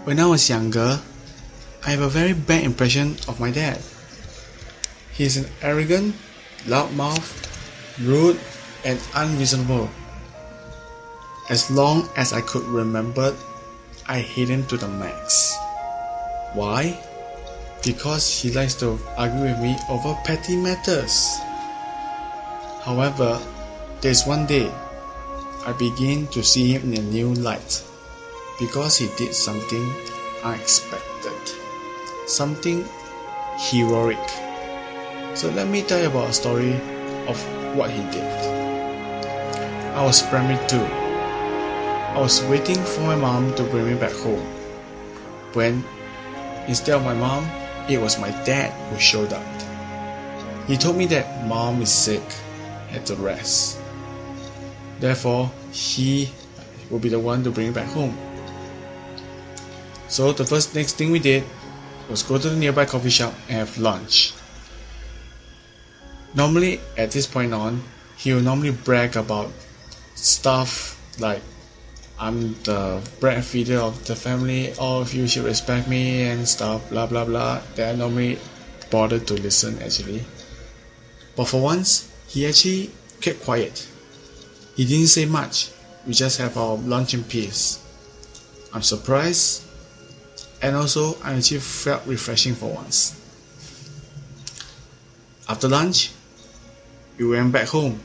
When I was younger, I have a very bad impression of my dad. He is an arrogant, loudmouth, rude, and unreasonable. As long as I could remember, I hate him to the max. Why? Because he likes to argue with me over petty matters. However, there is one day I began to see him in a new light because he did something unexpected, something heroic. So let me tell you about a story of what he did. I was primary 2. I was waiting for my mom to bring me back home, when instead of my mom, it was my dad who showed up. He told me that mom is sick, had to rest. Therefore, he will be the one to bring me back home. So the next thing we did was go to the nearby coffee shop and have lunch. Normally, at this point on, he will normally brag about stuff like, I'm the breadwinner of the family, all of you should respect me and stuff, blah blah blah. That I normally bothered to listen actually. But for once, he actually kept quiet. He didn't say much. We just have our lunch in peace. I'm surprised, and also I actually felt refreshing for once. After lunch, we went back home.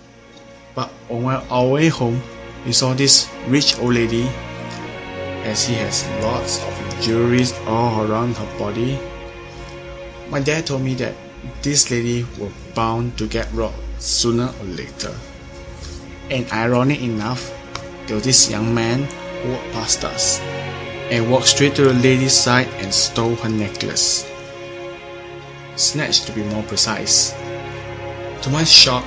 But on our way home, we saw this rich old lady, as she has lots of jewelry all around her body. My dad told me that this lady was bound to get robbed sooner or later. And ironic enough, there was this young man who walked past us and walked straight to the lady's side and stole her necklace. Snatched, to be more precise. To my shock,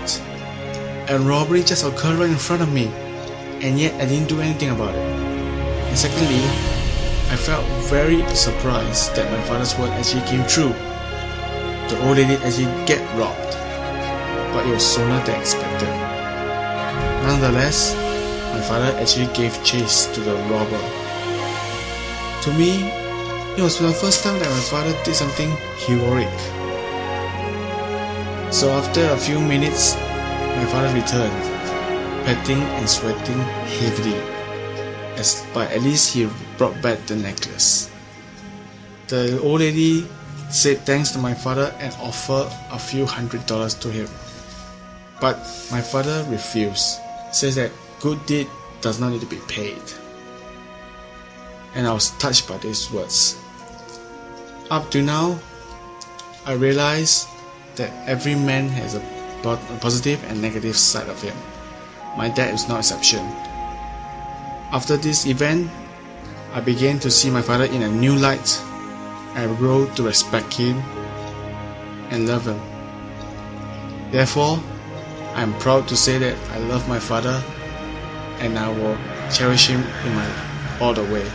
a robbery just occurred right in front of me, and yet I didn't do anything about it. And secondly, I felt very surprised that my father's word actually came true. The old lady actually get robbed, but it was sooner than expected. Nonetheless, my father actually gave chase to the robber. To me, it was the first time that my father did something heroic. So after a few minutes, my father returned, panting and sweating heavily, but at least he brought back the necklace. The old lady said thanks to my father and offered a few $100 to him. But my father refused, says that good deed does not need to be paid. And I was touched by these words. Up to now, I realized that every man has a positive and negative side of him. My dad is no exception. After this event, I began to see my father in a new light. I grew to respect him and love him. Therefore, I am proud to say that I love my father and I will cherish him in my all the way.